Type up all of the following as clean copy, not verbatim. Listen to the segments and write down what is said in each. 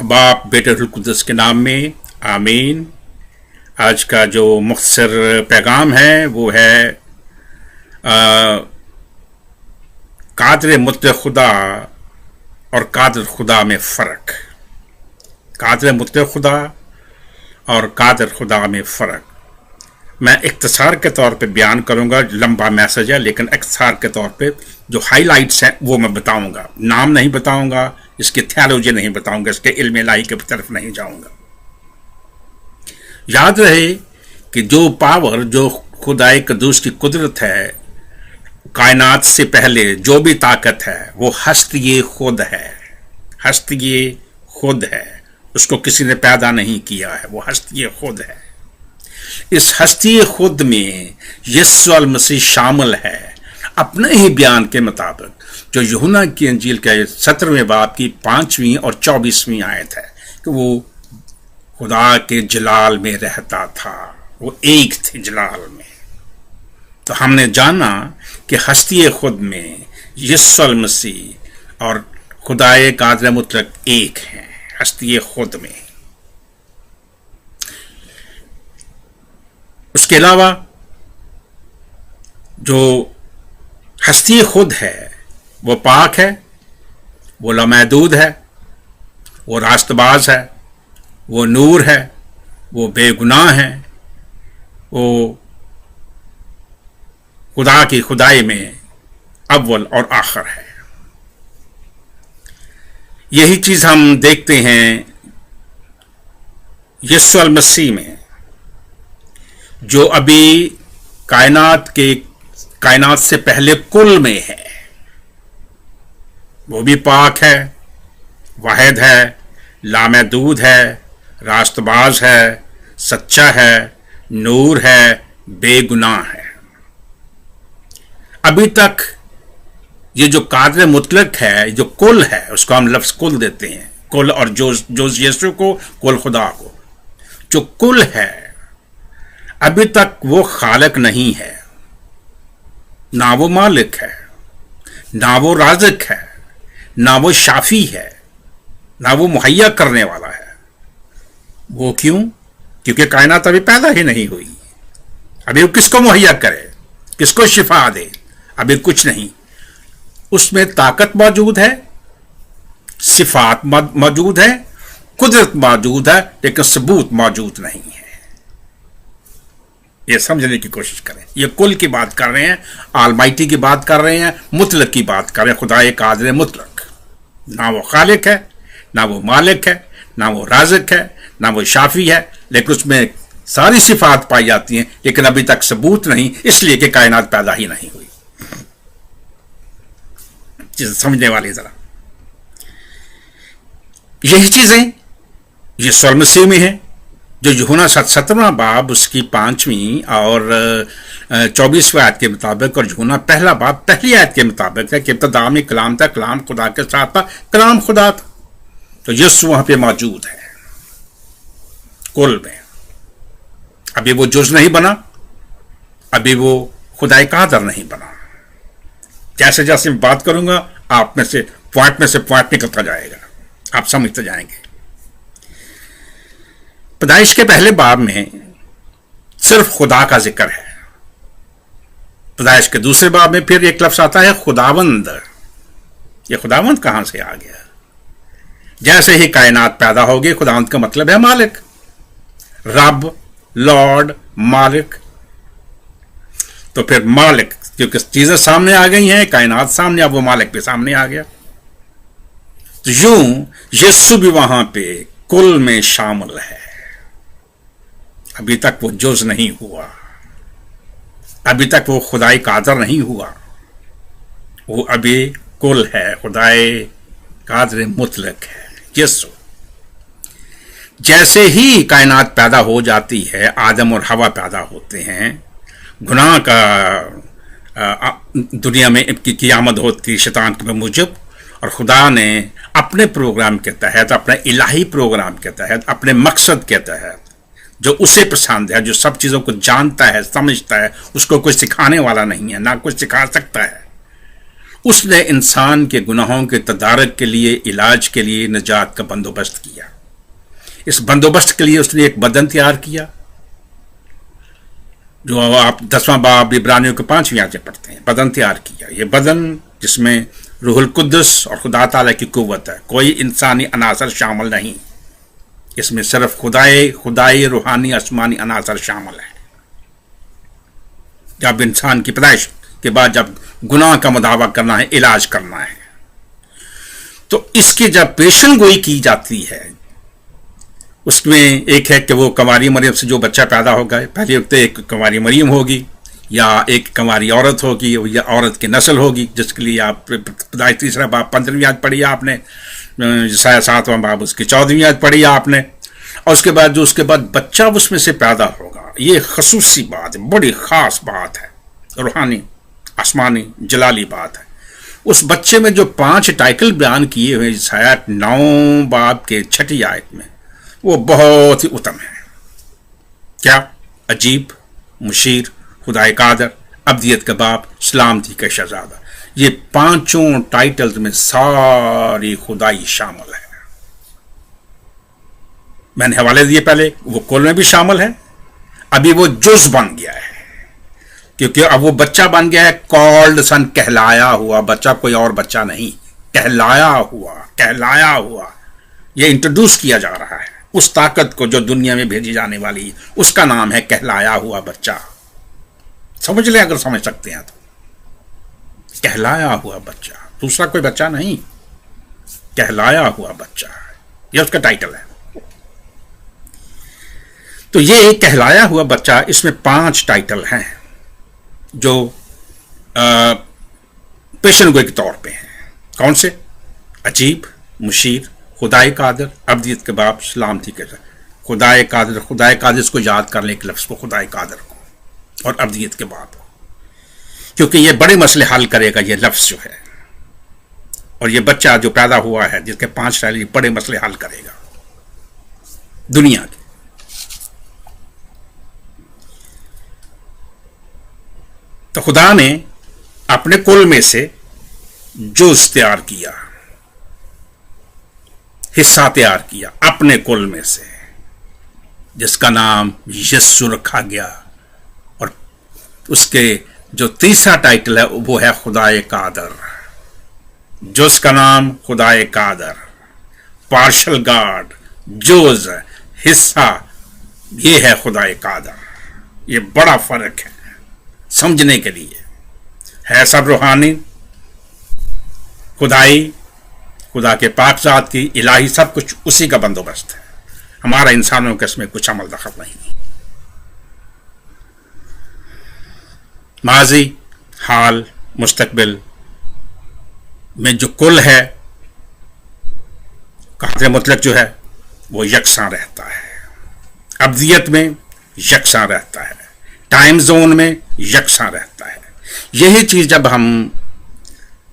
बाप बेटे रूह कुद्दुस के नाम में आमीन। आज का जो मुख्तसर पैगाम है वो है कादिर मुतलक खुदा और कादिर खुदा में फ़र्क। कादिर मुतलक खुदा और कादिर खुदा में फ़र्क मैं इख्तिसार के तौर पे बयान करूँगा। लंबा मैसेज है लेकिन इख्तिसार के तौर पे जो हाइलाइट्स हैं वो मैं बताऊँगा। नाम नहीं बताऊँगा, इसकी थियोलॉजी नहीं बताऊँगा, इसके इल्म इलाही की तरफ नहीं जाऊँगा। याद रहे कि जो पावर, जो खुदाए कदूस की कुदरत है, कायनात से पहले जो भी ताकत है वो हस्ती खुद है। हस्ती खुद है, उसको किसी ने पैदा नहीं किया है, वो हस्ती खुद है। इस हस्ती खुद में यीशु अल मसीह शामिल है। अपने ही बयान के मुताबिक जो यूहन्ना की इंजील के 17वें बाब की 5वीं और 24वीं आयत है कि वो खुदा के जलाल में रहता था, वो एक थे जलाल में। तो हमने जाना कि हस्ती खुद में यीशु अल मसीह और खुदाए कादिर मुतलक एक हैं हस्ती खुद में। उसके अलावा जो हस्ती खुद है वो पाक है, वो लामहदूद है, वो रास्तबाज है, वो नूर है, वो बेगुनाह है, वो खुदा की खुदाई में अव्वल और आखिर है। यही चीज हम देखते हैं यीशु अल मसीह में, जो अभी कायनात से पहले कुल में है। वो भी पाक है, वाहिद है, लामहदूद है, रास्तबाज है, सच्चा है, नूर है, बेगुनाह है। अभी तक ये जो कादिर मुतलक है, जो कुल है, उसको हम लफ्ज कुल देते हैं, कुल, और जो यीशु को, कुल खुदा को। जो कुल है अभी तक वो खालिक नहीं है, ना वो मालिक है, ना वो राज़िक है, ना वो शाफी है, ना वो मुहैया करने वाला है। वो क्यों? क्योंकि कायनात अभी पैदा ही नहीं हुई। अभी वो किसको मुहैया करे, किसको शिफा दे? अभी कुछ नहीं। उसमें ताकत मौजूद है, सिफात मौजूद है, कुदरत मौजूद है, लेकिन सबूत मौजूद नहीं है। ये समझने की कोशिश करें। ये कुल की बात कर रहे हैं, आलमाइटी की बात कर रहे हैं, मुतलक की बात कर रहे हैं, खुदाए कादिर मुतलक। ना वो खालिक है, ना वो मालिक है, ना वो राज़िक है, ना वो शाफी है, लेकिन उसमें सारी सिफात पाई जाती हैं, लेकिन अभी तक सबूत नहीं, इसलिए कि कायनात पैदा ही नहीं हुई। समझने वाले जरा, यही चीजें यीशु मसीह में है, जो यूहन्ना 17वां बाब उसकी 5वीं और 24वीं आयत के मुताबिक, और यूहन्ना पहला बाब पहली आयत के मुताबिक है कि इब्तिदा में कलाम था, कलाम खुदा के साथ था, कलाम खुदा था। तो यीशु वहां पे मौजूद है कुल में। अभी वो जुज नहीं बना, अभी वो खुदाए कादिर नहीं बना। जैसे जैसे मैं बात करूंगा आप में से पॉइंट निकलता जाएगा, आप समझते जाएंगे। पैदाइश के पहले बाब में सिर्फ खुदा का जिक्र है। पैदाइश के दूसरे बाब में फिर एक लफ्ज आता है खुदावंद। ये खुदावंद कहां से आ गया? जैसे ही कायनात पैदा होगी, खुदावंद का मतलब है मालिक, रब, लॉर्ड, मालिक। तो फिर मालिक, क्योंकि चीजें सामने आ गई हैं, कायनात सामने, अब वो मालिक भी सामने आ गया। तो यूं यीशु भी वहां पे कुल में शामिल है। अभी तक वो जुज नहीं हुआ, अभी तक वो खुदाई कादिर नहीं हुआ, वो अभी कुल है, खुदाई कादिर मुतलक है यीशु। जैसे ही कायनात पैदा हो जाती है, आदम और हवा पैदा होते हैं, गुनाह का दुनिया में की क़यामत होती शैतान के मुजब, और खुदा ने अपने प्रोग्राम के तहत, अपने इलाही प्रोग्राम के तहत, अपने मकसद के तहत, जो उसे पसंद है, जो सब चीज़ों को जानता है, समझता है, उसको कोई सिखाने वाला नहीं है, ना कुछ सिखा सकता है, उसने इंसान के गुनाहों के तदारक के लिए, इलाज के लिए निजात का बंदोबस्त किया। اس بندوبست کے لیے اس نے ایک بدن تیار کیا، جو آپ 10واں باب عبرانیوں کے 5ویں آیت میں پڑھتے ہیں، بدن تیار کیا۔ یہ بدن جس میں روح القدس اور خدا تعالیٰ کی قوت ہے، کوئی انسانی عناصر شامل نہیں، اس میں صرف خدائی روحانی آسمانی عناصر شامل ہیں۔ جب انسان کی پیدائش کے بعد جب گناہ کا مداوع کرنا ہے، علاج کرنا ہے، تو اس کی جب پیشن گوئی کی جاتی ہے، اس میں ایک ہے کہ وہ کنواری مریم سے جو بچہ پیدا ہوگا، پہلی وقت ایک کنواری مریم ہوگی یا ایک کنواری عورت ہوگی یا عورت کی نسل ہوگی، جس کے لیے آپ پیدائش 3 باب 15ویں آیت پڑھی آپ نے، یسایہ 7واں باب اس کی 14ویں آیت پڑھی آپ نے، اور اس کے بعد بچہ اس میں سے پیدا ہوگا۔ یہ خصوصی بات ہے، بڑی خاص بات ہے، روحانی آسمانی جلالی بات ہے۔ اس بچے میں جو 5 ٹائٹل بیان کیے ہوئے یسایہ 9 باب کے 6 آیت میں، وہ بہت ہی اتم ہے۔ کیا؟ عجیب، مشیر، خدائے قادر، ابدیت کا باپ، سلامتی کا شہزادہ۔ یہ 5 ٹائٹلز میں ساری خدائی شامل ہے۔ میں نے حوالے دیے پہلے، وہ کل میں بھی شامل ہے، ابھی وہ جز بن گیا ہے، کیونکہ اب وہ بچہ بن گیا ہے، کالڈ سن، کہلایا ہوا بچہ، کوئی اور بچہ نہیں، کہلایا ہوا، یہ انٹروڈیوس کیا جا رہا ہے اس طاقت کو جو دنیا میں بھیجی جانے والی ہے، اس کا نام ہے کہلایا ہوا بچہ۔ سمجھ لیں اگر سمجھ سکتے ہیں تو، کہلایا ہوا بچہ، دوسرا کوئی بچہ نہیں، کہلایا ہوا بچہ، یہ اس کا ٹائٹل ہے۔ تو یہ کہلایا ہوا بچہ، اس میں 5 ٹائٹل ہیں جو پیشن گوئی کے طور پہ ہیں۔ کون سے؟ عجیب، مشیر، خدائے قادر، ابدیت کے باپ، سلامتی کے خدائے قادر اس کو یاد کر لیں، ایک لفظ کو، خدائے قادر کو اور ابدیت کے باپ کو، کیونکہ یہ بڑے مسئلے حل کرے گا یہ لفظ جو ہے، اور یہ بچہ جو پیدا ہوا ہے جس کے 5 ٹائٹل، یہ بڑے مسئلے حل کرے گا دنیا کے۔ تو خدا نے اپنے کل میں سے جز تیار کیا، حصہ تیار کیا اپنے کل میں سے، جس کا نام یسوع رکھا گیا، اور اس کے جو تیسرا ٹائٹل ہے وہ ہے خدائے قادر۔ جز کا نام خدائے قادر، پارشل گاڈ، جز، حصہ، یہ ہے خدائے قادر۔ یہ بڑا فرق ہے سمجھنے کے لیے، ہے سب روحانی، خدائی، خدا کے پاک ذات کی، الہی، سب کچھ اسی کا بندوبست ہے، ہمارا انسانوں کا اس میں کچھ عمل دخل نہیں۔ ماضی، حال، مستقبل میں جو کل ہے، قادر مطلق جو ہے وہ یکساں رہتا ہے، ابدیت میں یکساں رہتا ہے، ٹائم زون میں یکساں رہتا ہے۔ یہی چیز جب ہم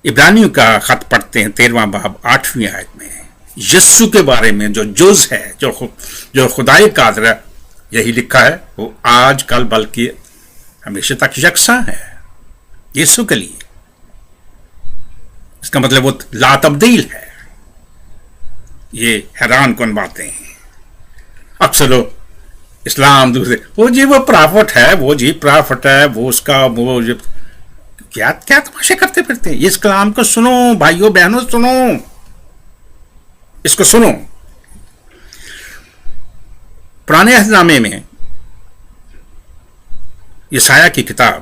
عبرانیوں کا خط پڑھتے ہیں 13واں باب 8ویں آیت میں، یسوع کے بارے میں جو جز ہے، جو خدائی قادر ہے، یہی لکھا ہے، وہ آج کل بلکہ ہمیشہ تک یکساں ہے یسوع کے لیے۔ اس کا مطلب وہ لا تبدیل ہے۔ یہ حیران کن باتیں ہیں۔ اکثر لوگ اسلام دوسرے، وہ جی وہ پرافٹ ہے، وہ جی پرافٹ ہے، وہ اس کا وہ کیا تماشے کرتے پھرتے ہیں۔ اس کلام کو سنو بھائیوں بہنوں، سنو، اس کو سنو۔ پرانے عہد نامے میں یسایہ کی کتاب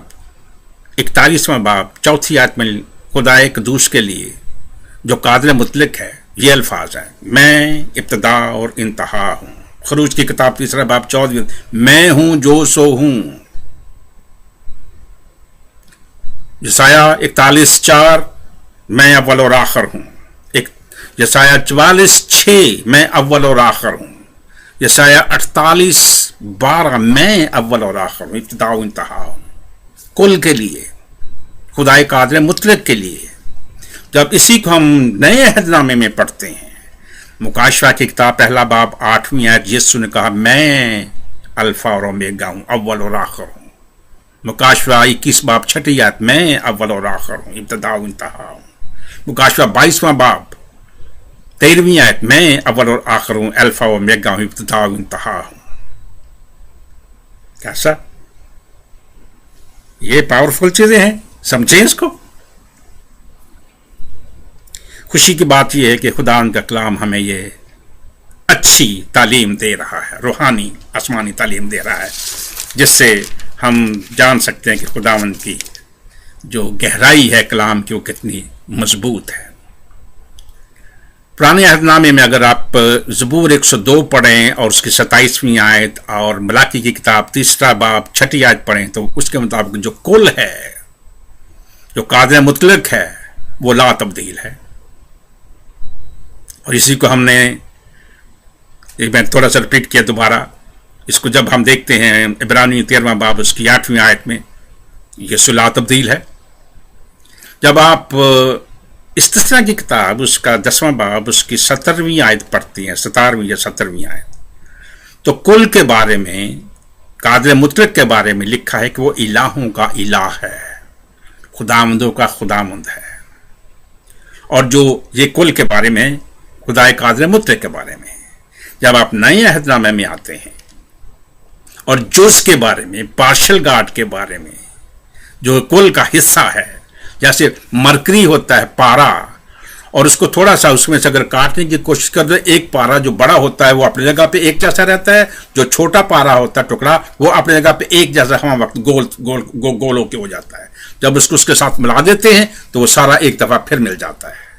41واں باب 4 آیت میں خدائے قدوس کے لیے جو قادر مطلق ہے، یہ الفاظ ہیں، میں ابتدا اور انتہا ہوں۔ خروج کی کتاب 3 باب 14، میں ہوں جو سو ہوں۔ یسایہ 41:4، میں اول اور آخر ہوں۔ یسایہ 44:6، میں اول اور آخر ہوں۔ یسایہ 48:12، میں اول اور آخر ہوں، ابتدا و انتہا ہوں، کل کے لیے، خدائے قادر مطلق کے لیے۔ جب اسی کو ہم نئے عہد نامے میں پڑھتے ہیں، مکاشفہ کی کتاب 1 باب 8ویں آیت، یسوع نے کہا، میں الفا اور اومیگا ہوں، اول اور آخر ہوں۔ مکاشفہ 21 باب 6 آیت، میں اول اور آخر ہوں، ابتدا و انتہا ہوں۔ مکاشفہ 22واں باب 13वीं आयत, मैं अव्वल और आखिर हूं, अल्फा और ओमेगा हूं, इब्तिदा और इंतहा हूं। कैसा, ये पावरफुल चीजें हैं, समझें इसको। खुशी की बात यह है कि खुदा उनका कलाम हमें ये अच्छी तालीम दे रहा है, रूहानी आसमानी तालीम दे रहा है, जिससे हम जान सकते हैं कि खुदावंद की जो गहराई है कलाम की वो कितनी मजबूत है। पुराने अहदनामे में अगर आप ज़बूर 102 पढ़ें और उसकी 27वीं आयत और मलाकी की किताब 3 बाब 6 आयत पढ़ें तो उसके मुताबिक जो कुल है, जो कादिर मुतलक है, वो ला तब्दील है। और इसी को हमने, मैं थोड़ा सा रिपीट किया दोबारा, इसको जब हम देखते हैं इब्रानी 13वां बाब उसकी 8वीं आयत में, ये ला तब्दील है। जब आप इस्तिस्ना की किताब उसका 10वां बाब उसकी 17वीं आयत पढ़ती हैं, 17वीं या 17वीं आयत, तो कुल के बारे में, कादिर मुतलक के बारे में लिखा है कि वो इलाहों का इलाह है, खुदामंदों का खुदामंद है। और जो ये कुल के बारे में, खुदाए कादिर मुतलक के बारे में, जब आप नए अहदनामे में आते हैं और जुज के बारे में, पार्शल गार्ड के बारे में, जो कुल का हिस्सा है, जैसे मरकरी होता है पारा, और उसको थोड़ा सा उसमें से अगर काटने की कोशिश कर दे, एक पारा जो बड़ा होता है वो अपनी जगह पे एक जैसा रहता है, जो छोटा पारा होता है टुकड़ा वो अपनी जगह पे एक जैसा हम वक्त गोल गोल गो, गोल होके हो जाता है। जब उसको उसके साथ मिला देते हैं तो वो सारा एक दफा फिर मिल जाता है।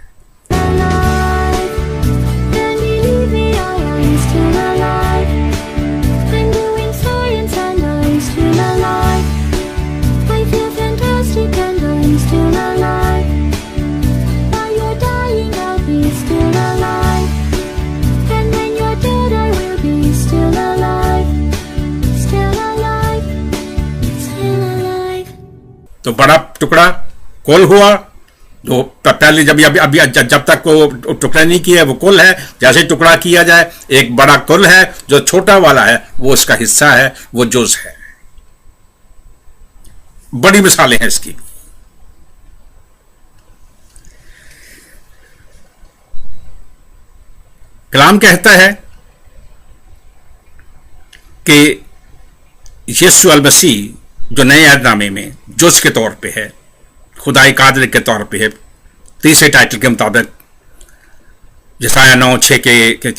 तो बड़ा टुकड़ा कुल हुआ, जो पहले जब तक वो टुकड़ा नहीं किया वो कुल है। जैसे टुकड़ा किया जाए एक बड़ा कुल है, जो छोटा वाला है वो उसका हिस्सा है, वो जुज है। बड़ी मिसालें हैं इसकी। कलाम कहता है कि यीशु अल मसीह जो नए अहदनामे में जुज के तौर पे है, खुदाई कादिर के तौर पे है, तीसरे टाइटल के मुताबिक यसाया 9:6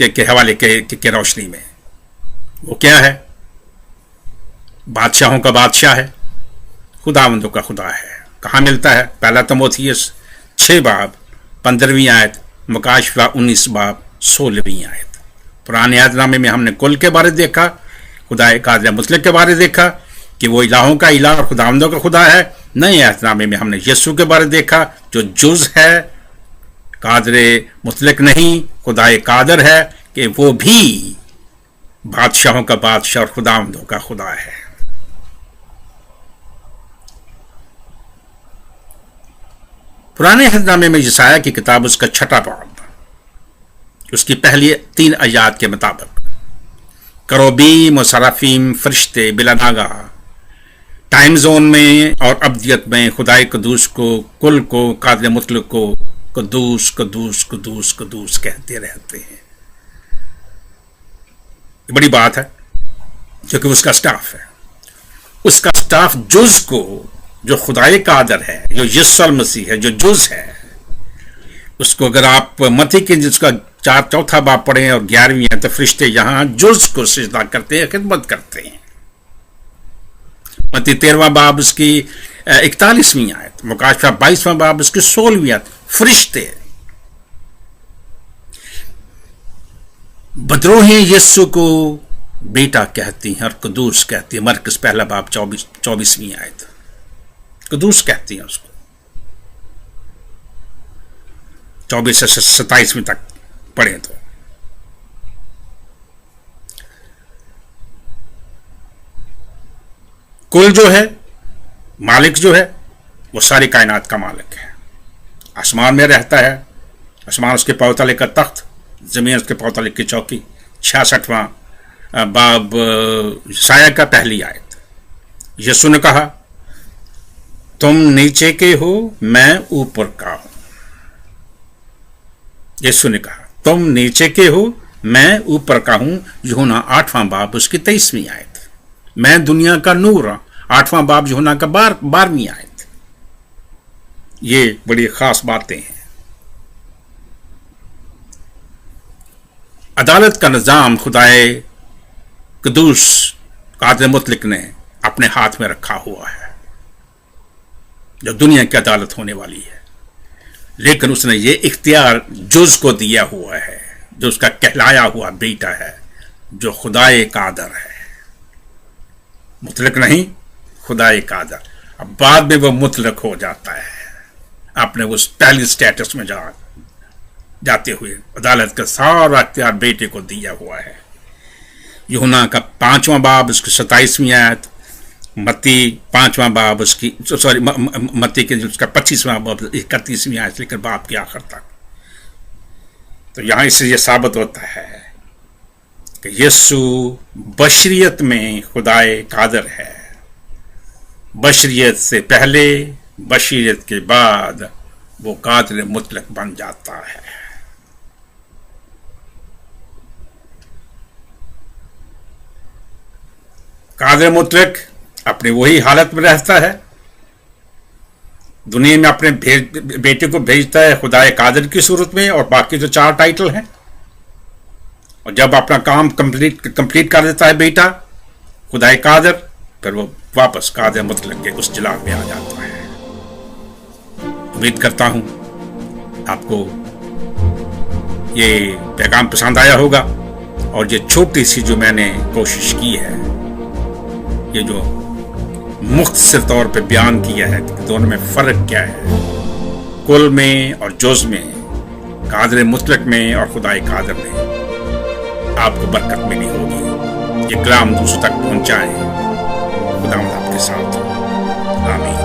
के हवाले के रोशनी में, वो क्या है? बादशाहों का बादशाह है, खुदावंदों का खुदा है। कहाँ मिलता है? पहला तीमुथियुस 6 बाब 15वीं आयत, मुकाशफा 19 बाब 16वीं आयत। पुराने अहदनामे में हमने कुल के बारे देखा, खुदाए कादिर मुतलक के बारे देखा कि वो इलाहों का इलाह और खुदावंदों का खुदा है। नए अहदनामे में हमने यीशु के बारे देखा जो जुज है, कादिर मुतलक नहीं, खुदाए कादिर है, कि वो भी बादशाहों का बादशाह और खुदावंदों का खुदा है। पुराने अहदनामे में यसाया की किताब उसका 6 बाब उसकी पहली 3 आयत के मुताबिक करोबीम और सराफीम फरिश्ते बिलानागा टाइम जोन में और अब्दियत में खुदाई कदूस को, कुल को, कादिर मुतलक को कदूस कदूस कदूस कदूस कहते रहते हैं। ये बड़ी बात है, क्योंकि उसका स्टाफ है। उसका स्टाफ जुज को, जो खुदाई कादिर है, जो यीशु मसीह है, जो जुज है, उसको अगर आप मत्ती के जिसका 4 बाब पढ़ें और 11वीं है, तो फरिश्ते यहां जुज को सिजदा करते हैं, खिदमत करते हैं। मत्ती 13वां बाब उसकी 41वीं आयत, मुकाशफा 22वां बाब उसकी 16वीं आयत, फरिश्ते बदरोहें यीशु को बेटा कहती हैं और कदूस कहती है। मरकस पहला बाब 24वीं आयत, कदूस कहती हैं उसको। 24 से 27वीं तक पढ़ें तो कुल जो है, मालिक जो है, वो सारी कायनात का मालिक है। आसमान में रहता है, आसमान उसके पांव तले का तख्त, जमीन उसके पांव तले की चौकी। 66वां बाब साया का पहली आयत, यीशु ने कहा तुम नीचे के हो, मैं ऊपर का हूं। यीशु ने कहा तुम नीचे के हो, मैं ऊपर का हूं। यूहन्ना 8वां बाब उसकी 23वीं आयत। मैं दुनिया का नूर हूं, 8वां बाब यूहन्ना का 12वीं आयत। ये बड़ी खास बातें हैं। अदालत का निजाम खुदाए कदूस कादिर मुतलक ने अपने हाथ में रखा हुआ है, जो दुनिया की अदालत होने वाली है। लेकिन उसने ये इख्तियार जुज को दिया हुआ है, जो उसका कहलाया हुआ बेटा है, जो खुदाए कादर है। मुतलक नहीं, खुदाए कादर। अब बाद में वो मुतलक हो जाता है अपने उस पहली स्टेटस में जाते हुए। अदालत का सारा इख्तियार बेटे को दिया हुआ है। यूहन्ना का 5वां बाब उसकी 27वीं आयत, मत्ती 5वां बाब उसकी मत्ती के उसका 25वां बाब 31वीं आयत लेकर बाब के आखिर तक। तो यहां इससे यह साबित होता है कि यीशु बशरियत में खुदाए कादर है। बशरियत से पहले, बशरियत के बाद वो कादिर मुतलक बन जाता है। कादिर मुतलक अपनी वही हालत में रहता है, दुनिया में अपने बेटे को भेजता है खुदाए कादिर की सूरत में, और बाकी जो 4 टाइटल हैं। और जब अपना काम कंप्लीट कर देता है बेटा खुदाए कादिर, फिर वो वापस कादिर मुतलक के उस जलाल में आ जाता है। उम्मीद करता हूं आपको ये पैगाम पसंद आया होगा, और ये छोटी सी जो मैंने कोशिश की है, ये जो मुख्तसर तौर पे बयान किया है कि दोनों में फर्क क्या है, कुल में और जुज़ में, कादिर मुतलक में और खुदाए कादिर में, आपको बरकत मिली होगी। ये कलाम दूसरों तक पहुंचाएं। खुदा आपके साथ। आमीन।